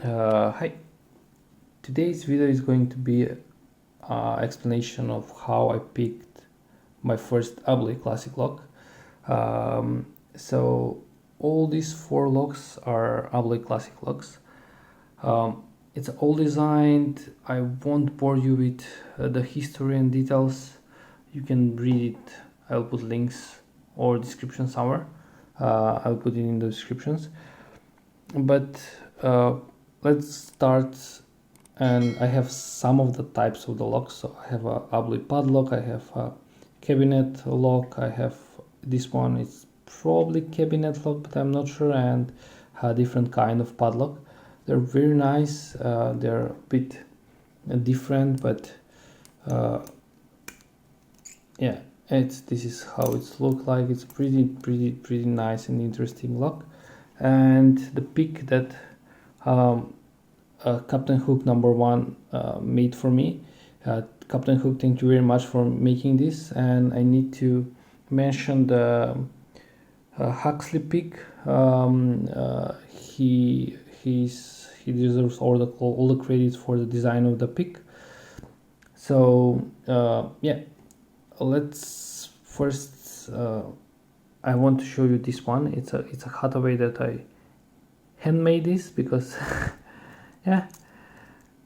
Hi, today's video is going to be explanation of how I picked my first Abloy Classic lock. So all these 4 locks are Abloy Classic locks. It's all designed. I won't bore you with the history and details. You can read it. I'll put links or description somewhere. I'll put it in the descriptions. But let's start. And I have some of the types of the locks. So I have a Abloy padlock, I have a cabinet lock, I have this one, it's probably cabinet lock, but I'm not sure, and a different kind of padlock. They're very nice, they're a bit different, but yeah, this is how it's look like. It's pretty nice and interesting lock. And the pick that Captain Hook #1 made for me. Captain Hook, thank you very much for making this. And I need to mention the Huxley pick. He deserves all the credit for the design of the pick. So yeah, let's first. I want to show you this one. It's a cutaway that I handmade this because. Yeah,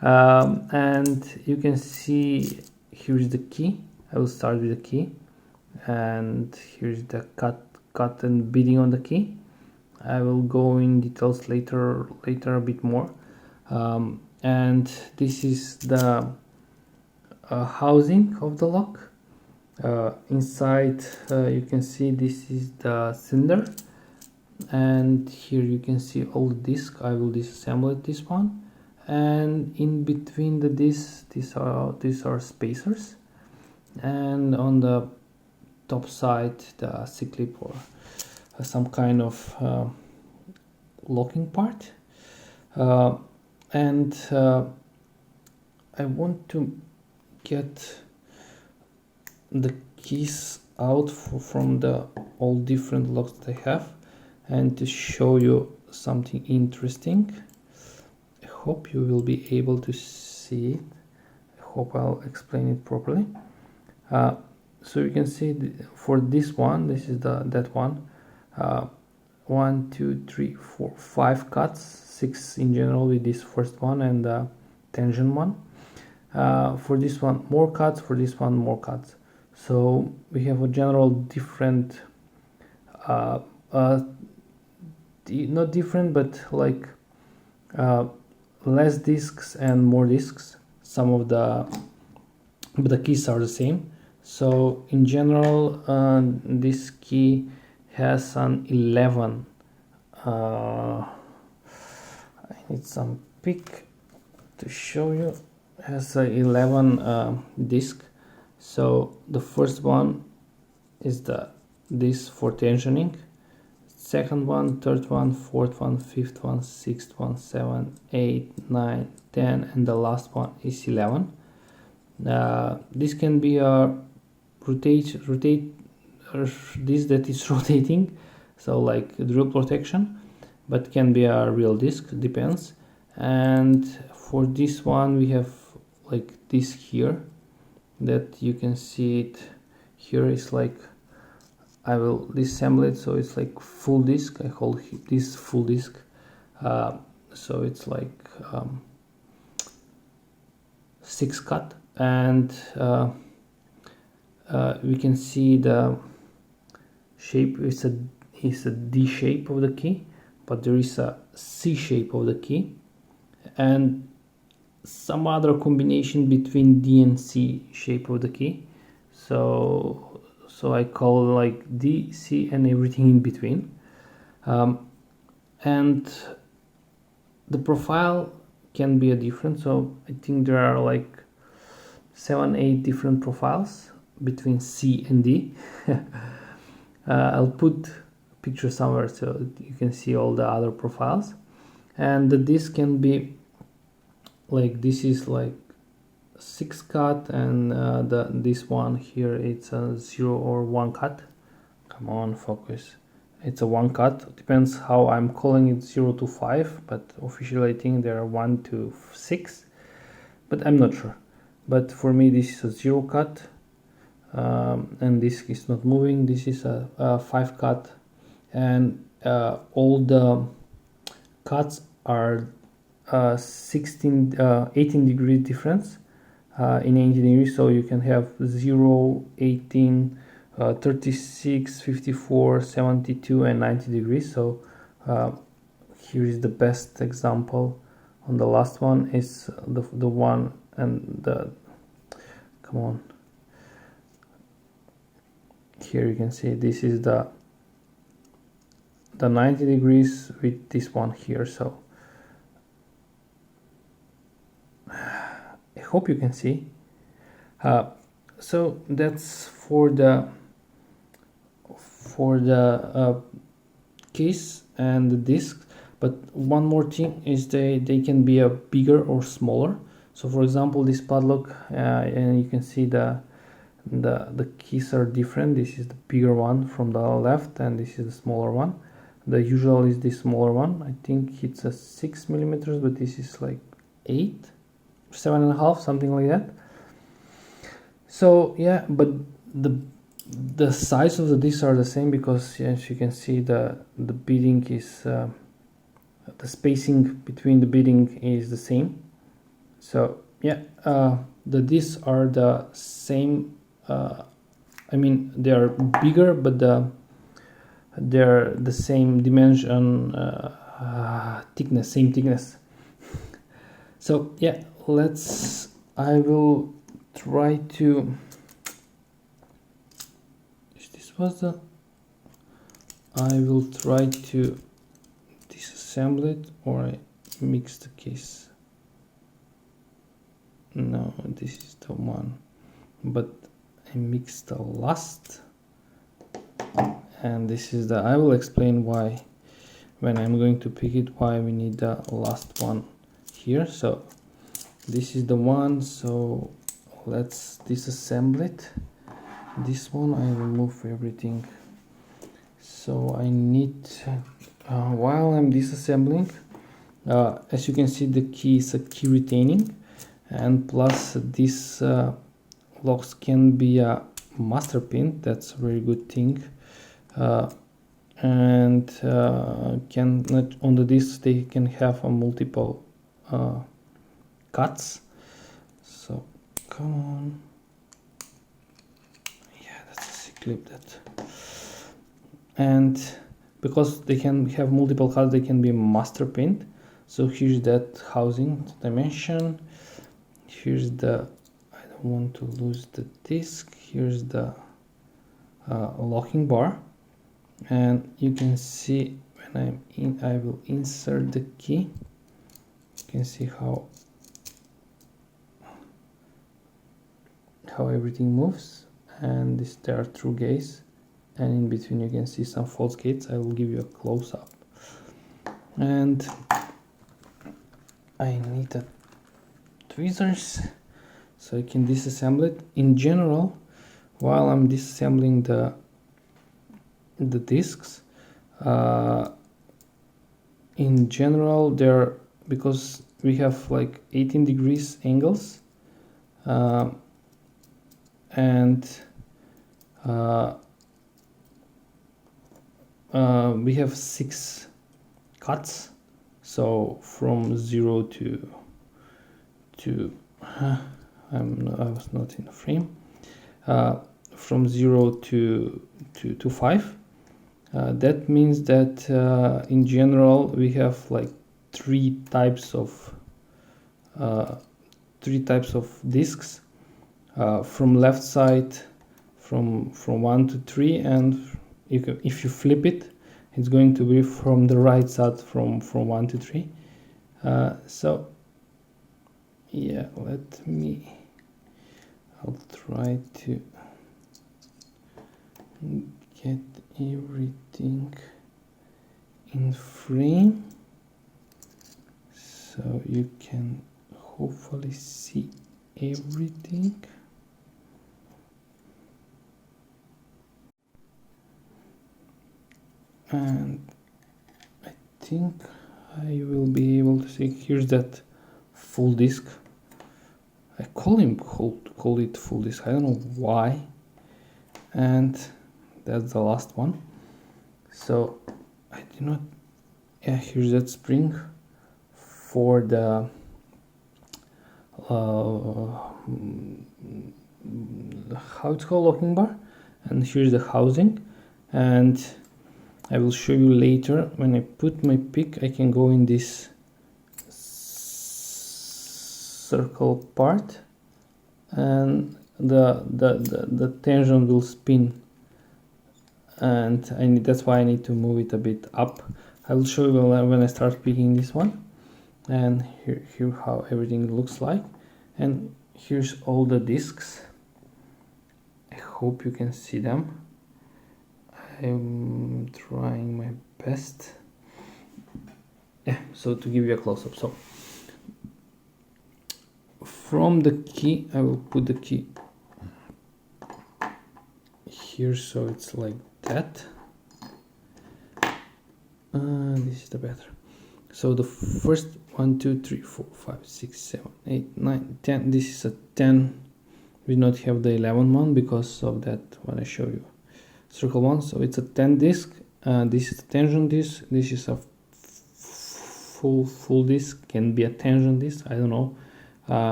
and you can see here's the key. I will start with the key, and here's the cut and beading on the key. I will go in details later a bit more. And this is the housing of the lock. Inside you can see this is the cylinder, and here you can see all the disc. I will disassemble this one, and in between the discs these are spacers, and on the top side the C-clip or some kind of locking part. And I want to get the keys out from the all different locks that I have, and to show you something interesting. I hope you will be able to see it. I hope I'll explain it properly. So you can see for this one, this is that one. 1, 2, 3, 4, 5 cuts, 6 in general with this first one, and the tension one. For this one more cuts, for this one more cuts. So we have a general different, not different, but like less discs and more discs. Some of the keys are the same. So in general, this key has an 11. I need some pick to show you. It has a 11 disc. So the first one is this for tensioning. Second one, third one, fourth one, fifth one, sixth one, 7, 8, 9, 10, and the last one is 11. This can be a rotate this that is rotating, so like drill protection, but can be a real disc, depends. And for this one we have like this here, that you can see it here is like, I will disassemble it, so it's like full disc. I call this full disc. So it's like 6 cut, and we can see the shape. It's a D shape of the key, but there is a C shape of the key, and some other combination between D and C shape of the key. So I call like D, C, and everything in between. And the profile can be a different. So I think there are like 7, 8 different profiles between C and D. I'll put a picture somewhere so you can see all the other profiles. And the disc can be like, this is like 6 cut, and this one here, it's a 0 or 1 cut. Come on, focus. it's a 1 cut. Depends how I'm calling it, 0 to 5, but officially I think there are 1 to 6, but I'm not sure. But for me this is a 0 cut, and this is not moving. This is a 5 cut, and all the cuts are 18 degree difference in 80 degrees, so you can have 0, 18, 36, 54, 72 and 90 degrees. So here is the best example. On the last one is the one, and the, come on, here you can see this is the 90 degrees with this one here. So I hope you can see. So that's for the case and the disc. But one more thing is they can be a bigger or smaller. So for example, this padlock, and you can see the keys are different. This is the bigger one from the left, and this is the smaller one. The usual is the smaller one. I think it's a 6 millimeters, but this is like 8, 7.5, something like that. So yeah, but the size of the discs are the same, because as you can see, the beading is the spacing between the beading is the same. So yeah, the discs are the same. I mean, they are bigger, but they're the same dimension, thickness, same thickness. So yeah, I will try to, I will try to disassemble it, or I mix the case. No, this is the one, but I mixed the last, and this is the, I will explain why when I'm going to pick it, why we need the last one here. So this is the one, so let's disassemble it. This one I remove everything. So I need, while I'm disassembling, as you can see, the key is a key retaining, and plus this locks can be a master pin. That's a very good thing. And can not on the discs, they can have a multiple cuts. So come on, yeah, that's a sick clip, that. And because they can have multiple cuts, they can be master pinned. So here's that housing dimension. Here's the, I don't want to lose the disc. Here's the locking bar, and you can see when I'm in, I will insert the key. You can see how everything moves, and there are through gates, and in between you can see some false gates. I will give you a close-up, and I need the tweezers so I can disassemble it. In general, while I'm disassembling the discs, in general, there, because we have like 18 degrees angles, and we have 6 cuts. So from 0 to I was not in the frame. From 0 to 5. That means that in general we have like 3 types of discs, from left side, from 1 to 3, and if you flip it, it's going to be from the right side, from 1 to 3. So yeah, I'll try to get everything in frame so you can hopefully see everything. and I think I will be able to see. Here's that full disk. I call it full disk. I don't know why. And that's the last one. So I do not. Yeah, here's that spring for the how it's called, locking bar, and here's the housing. And I will show you later when I put my pick. I can go in this circle part, and the tension will spin, and that's why I need to move it a bit up. I will show you when I start picking this one. And here how everything looks like, and here's all the discs. I hope you can see them. I'm trying my best. Yeah, so to give you a close-up. So from the key, I will put the key here, so it's like that. This is the better. So the first 1, 2, 3, 4, 5, 6, 7, 8, 9, 10. This is a 10. We do not have the 11 one because of that when I show you circle one. So it's a 10 disc. This is a tension disc. This is a full disc. Can be a tension disc. I don't know.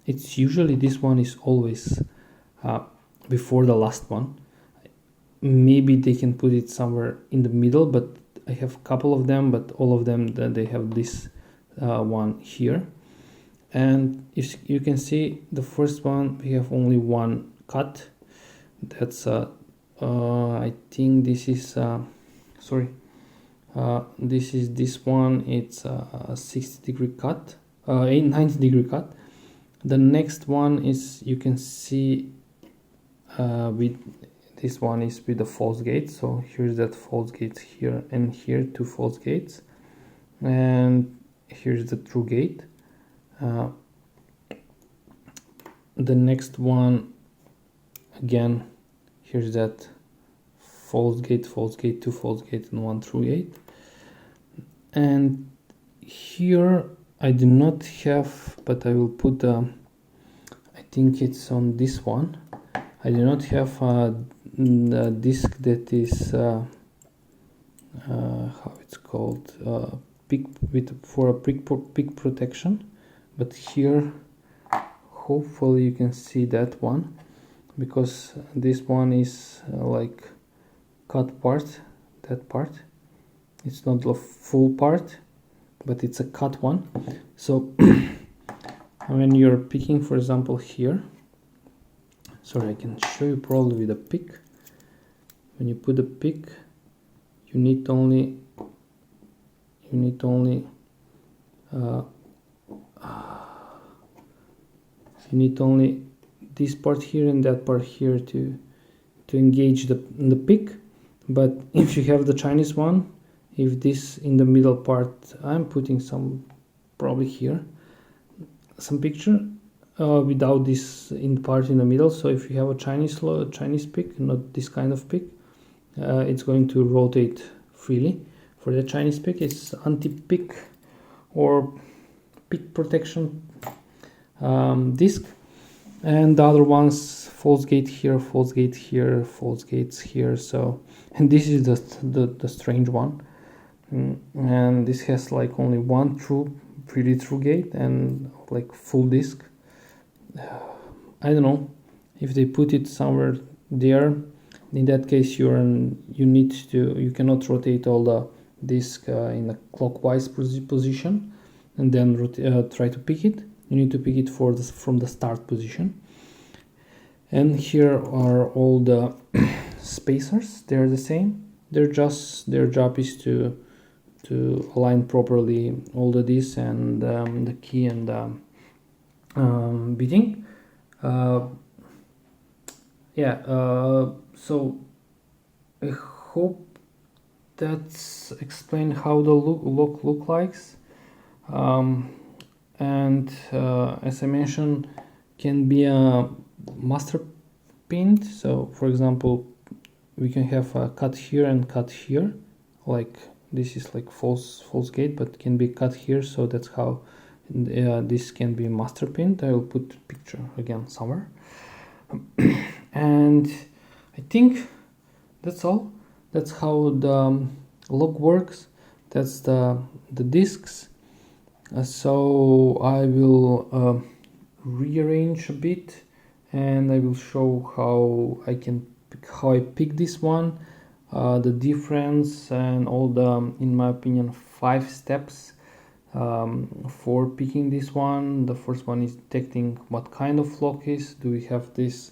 It's usually this one is always before the last one. Maybe they can put it somewhere in the middle, but I have a couple of them, but all of them they have this one here. And if you can see, the first one we have only one cut. That's I think this is this is this one. It's a 60-degree cut, 90-degree cut. The next one is, you can see with this one is with the false gate. So here's that false gate here, and here 2 false gates, and here's the true gate. The next one, again, here's that false gate, 2 false gate, and 1 true gate. And here I do not have, but I will put I think it's on this one. I do not have a disc that is how it's called, pick with for a pick protection, but here hopefully you can see that one, because this one is like cut part, that part. It's not the full part, but it's a cut one. So when you're picking, for example, here, sorry, I can show you probably with a pick. When you put the pick, you need only this part here and that part here to engage the pick. But if you have the Chinese one, if this in the middle part, I'm putting some probably here some picture without this in part in the middle. So if you have a Chinese pick, not this kind of pick, it's going to rotate freely. For the Chinese pick, it's anti-pick or pick protection disc, and the other ones false gate here, false gate here, false gates here. So, and this is the strange one, and this has like only one really true gate and like full disc. I don't know if they put it somewhere there. In that case, you cannot rotate all the disc in a clockwise position and then try to pick it. You need to pick it from the start position. And here are all the spacers. They're the same. Their job is to align properly all the discs and the key and the bitting. So I hope that's explained how the look likes. And as I mentioned, can be a master pinned. So for example, we can have a cut here and cut here like this is like false gate, but can be cut here, so that's how this can be master pinned. I will put picture again somewhere. And I think that's all. That's how the lock works. That's the discs. So I will rearrange a bit, and I will show how I pick this one, the difference, and all the, in my opinion, 5 steps for picking this one. The first one is detecting what kind of lock is. Do we have this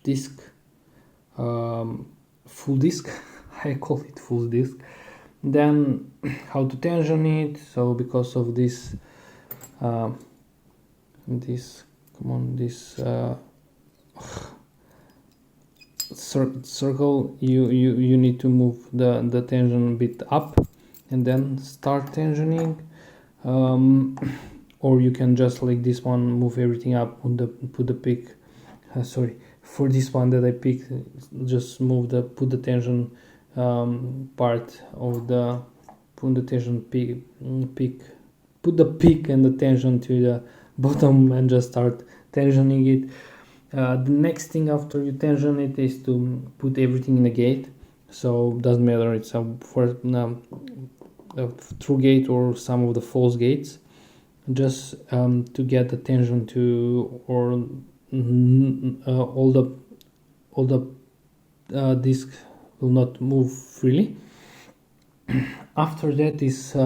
disc, full disc? I call it full disc. Then how to tension it. So because of this circle, you need to move the tension bit up and then start tensioning, or you can just, like this one, move everything up, put the pick, sorry, for this one that I picked, just put the tension part of the, put the tension pick, put the pick and the tension to the bottom and just start tensioning it. The next thing after you tension it is to put everything in a gate. So doesn't matter, it's a true gate or some of the false gates, just to get the tension to, or all the disc will not move freely. After that is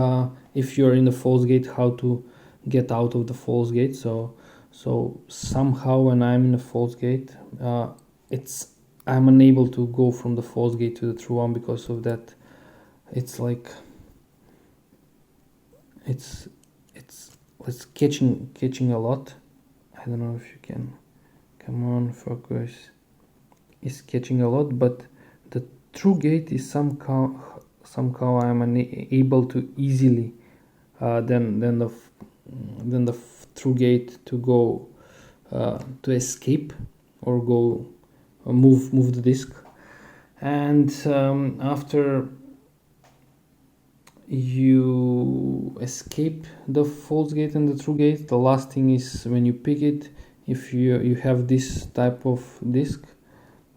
if you're in the false gate, how to get out of the false gate. So somehow when I'm in a false gate, I'm unable to go from the false gate to the true one because of that. It's like it's catching a lot. I don't know if you can, come on, focus. It's catching a lot, but the true gate is somehow I'm unable to easily then the true gate to go to escape or go move the disc. And after you escape the false gate and the true gate, the last thing is when you pick it, if you have this type of disc,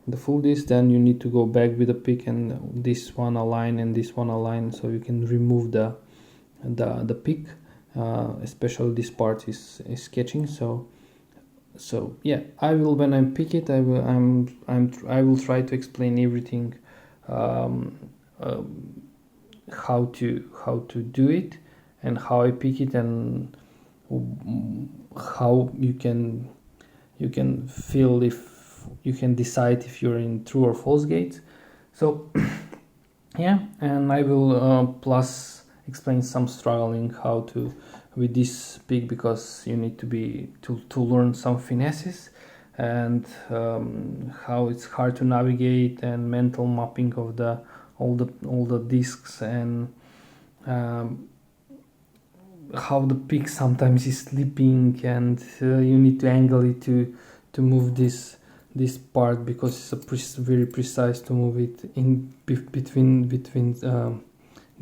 the full disc, then you need to go back with the pick and this one align and this one align, so you can remove the pick. Especially this part is catching. So yeah, I will, when I pick it, I will try to explain everything, how to do it and how I pick it, and how you can feel if you can decide if you're in true or false gates. So yeah, and I will plus explain some struggling how to with this pick, because you need to learn some finesses, and how it's hard to navigate, and mental mapping of all the discs, and how the pick sometimes is slipping, and you need to angle it to move this part, because it's very precise to move it in between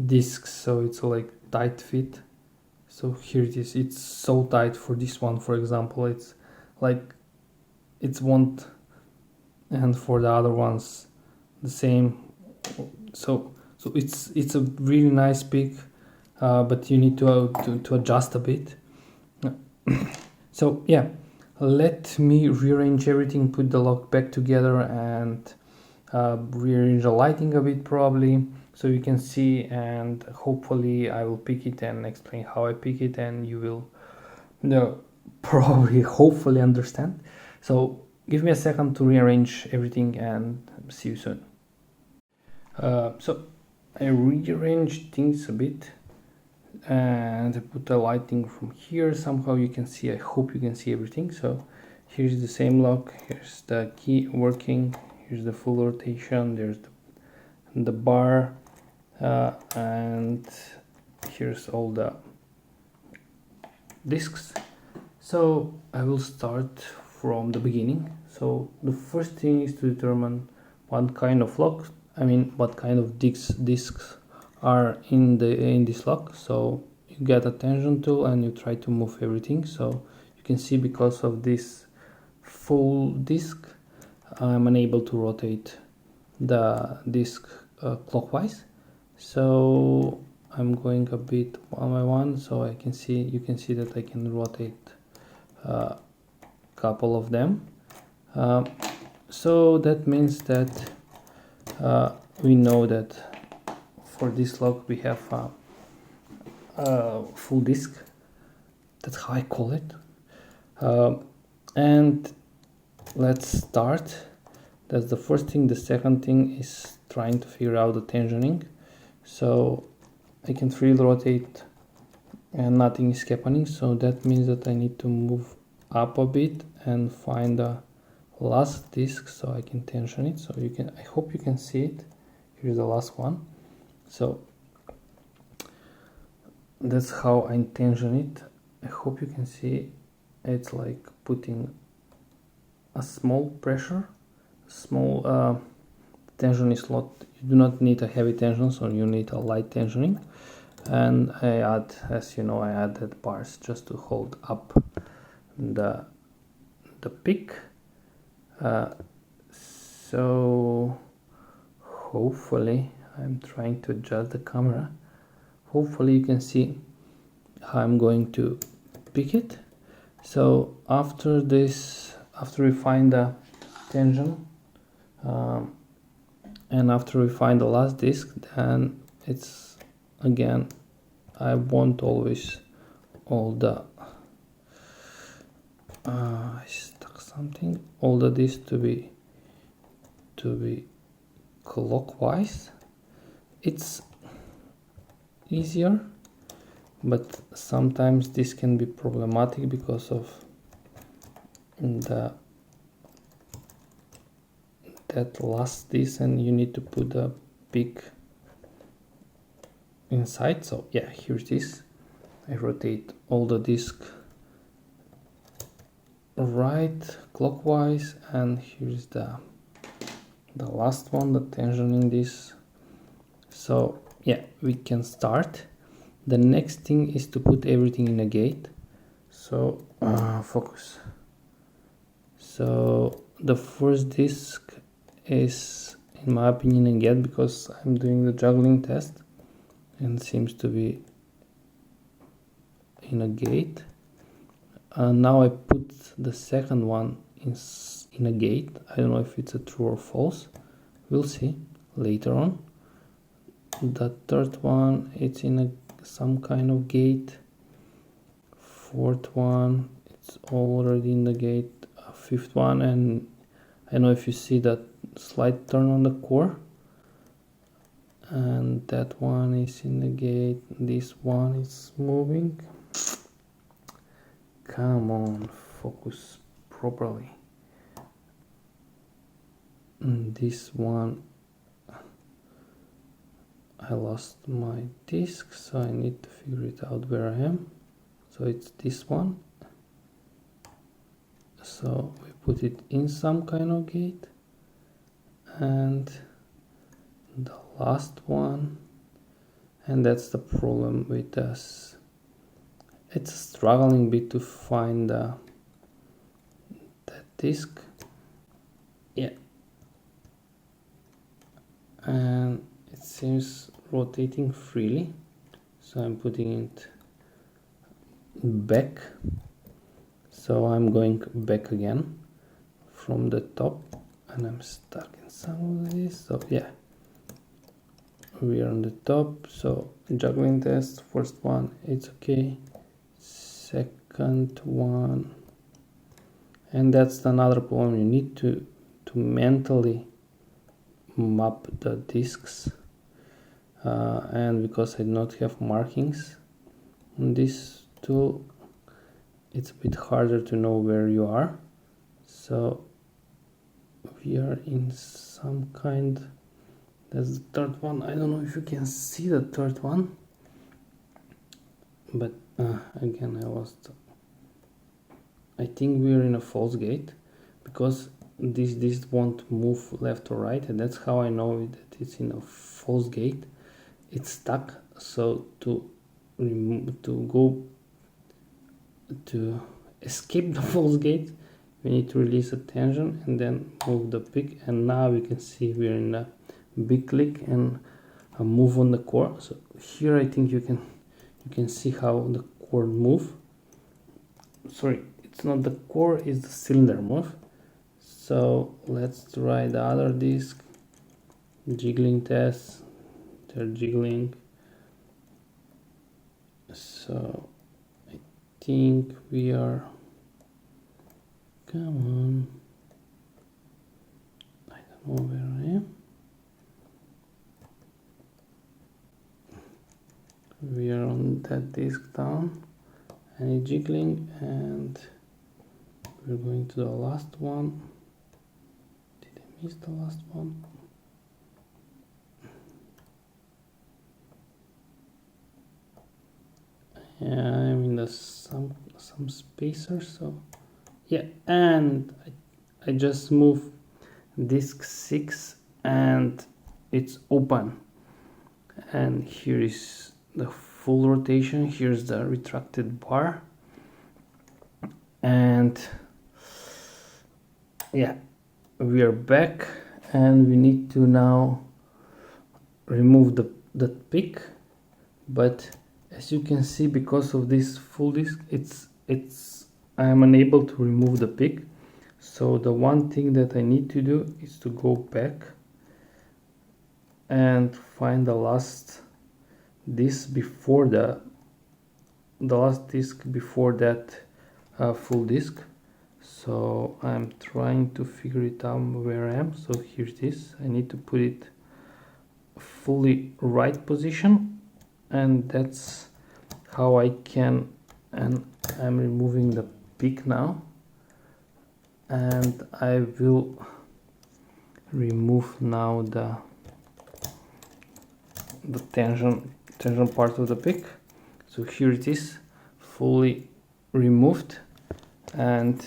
discs, so it's like tight fit. So here it is, it's so tight for this one, for example, it's like it's one, and for the other ones the same. So it's a really nice pick, but you need to adjust a bit. So yeah, let me rearrange everything, put the lock back together, and rearrange the lighting a bit probably, so you can see, and hopefully I will pick it and explain how I pick it, and you will probably hopefully understand. So give me a second to rearrange everything, and see you soon. So I rearranged things a bit, and I put the lighting from here. Somehow you can see, I hope you can see everything. So here's the same lock, here's the key working, here's the full rotation, there's the bar, and here's all the discs. So I will start from the beginning. So the first thing is to determine what kind of lock I mean what kind of discs are in this lock. So you get a tension tool and you try to move everything. So you can see because of this full disc I'm unable to rotate the disc clockwise. So I'm going a bit one by one, so you can see that I can rotate a couple of them. So that means that we know that for this lock we have a full disc. That's how I call it. And let's start. That's the first thing. The second thing is trying to figure out the tensioning. So I can freely rotate and nothing is happening, so that means that I need to move up a bit and find the last disc so I can tension it. So you can, I hope you can see it. Here's the last one. So that's how I tension it. I hope you can see. It's like putting a small pressure, small tension is not, you do not need a heavy tension, so you need a light tensioning. And I add, as you know, I added bars just to hold up the pick. So hopefully, I'm trying to adjust the camera. Hopefully you can see how I'm going to pick it. So after this, after we find the tension and after we find the last disc, then it's again, I want always all the I stuck something, all the discs to be clockwise. It's easier, but sometimes this can be problematic because of that last disc, and you need to put the pick inside. So yeah, here's this. I rotate all the disc right clockwise, and here's the last one, the tensioning this. So yeah, we can start. The next thing is to put everything in a gate. So focus. So the first disc is, in my opinion, a gate because I'm doing the juggling test and seems to be in a gate. Now I put the second one in a gate. I don't know if it's a true or false. We'll see later on. The third one, it's in some kind of gate. Fourth one, it's already in the gate. Fifth one, and I don't know if you see that slight turn on the core. And that one is in the gate. This one is moving. Come on, focus properly. And this one, I lost my disc, so I need to figure it out where I am. So it's this one. So we put it in some kind of gate. And the last one, and that's the problem with us. It's struggling a bit to find that disc. Yeah, and it seems rotating freely, so I'm putting it back. So I'm going back again from the top, and I'm stuck in some of this. So yeah, we are on the top. So juggling test, first one, it's okay. Second one, and that's another problem. You need to mentally map the discs, and because I do not have markings on this tool, it's a bit harder to know where you are. So we are in some kind, that's the third one. I don't know if you can see the third one, but again I lost. I think we are in a false gate because this won't move left or right, and that's how I know that it's in a false gate. It's stuck. So to escape the false gate, we need to release a tension and then move the pick, and now we can see we're in a big click and a move on the core. So here I think you can see how the core move. Sorry, it's not the core, it's the cylinder move. So let's try the other disc. Jiggling test, they're jiggling. So I think we are, come on, I don't know where I am. We are on that disc down, and it's jiggling, and we're going to the last one. Did I miss the last one? Yeah, I'm in the some spacer, so yeah, and I just move disc 6 and it's open, and here is the full rotation. Here's the retracted bar, and yeah, we are back, and we need to now remove the pick. But as you can see, because of this full disc, I am unable to remove the pick. So the one thing that I need to do is to go back and find the last disc before the last disc before that full disc. So I'm trying to figure it out where I am. So here's this. I need to put it fully right position, and that's how I can. And I'm removing the pick now, and I will remove now the tension part of the pick. So here it is, fully removed, and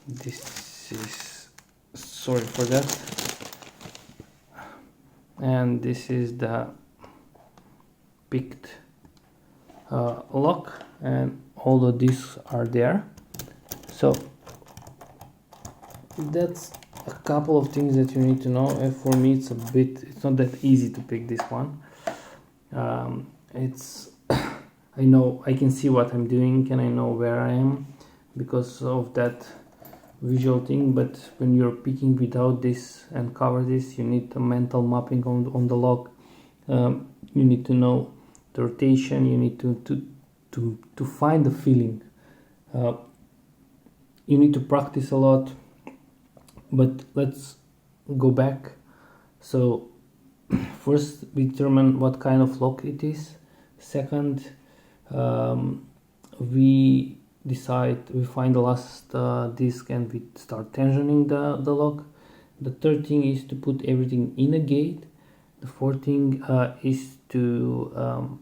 this is, sorry for that, and this is the picked lock, and all the discs are there. So that's a couple of things that you need to know. And for me, it's not that easy to pick this one. It's I know, I can see what I'm doing and I know where I am because of that visual thing, but when you're picking without this and cover this, you need a mental mapping on the lock. You need to know the rotation, you need to find the feeling. You need to practice a lot, but let's go back. So first we determine what kind of lock it is. Second, we find the last disc and we start tensioning the lock. The third thing is to put everything in a gate. The fourth thing is to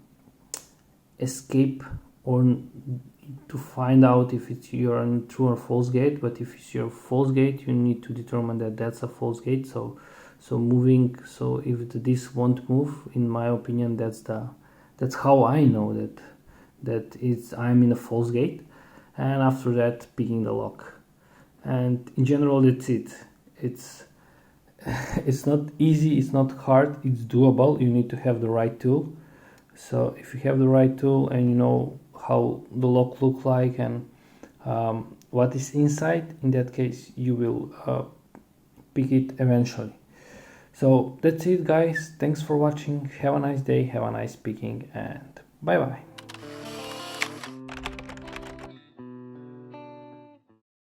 escape, or to find out if you're in true or false gate. But if it's your false gate, you need to determine that that's a false gate. So moving, so if the disc won't move, in my opinion, that's how I know that I'm in a false gate. And after that, picking the lock. And in general, that's it. It's not easy, it's not hard, it's doable. You need to have the right tool. So if you have the right tool and you know how the lock look like and what is inside, in that case you will pick it eventually. So that's it, guys. Thanks for watching. Have a nice day, have a nice picking, and bye bye.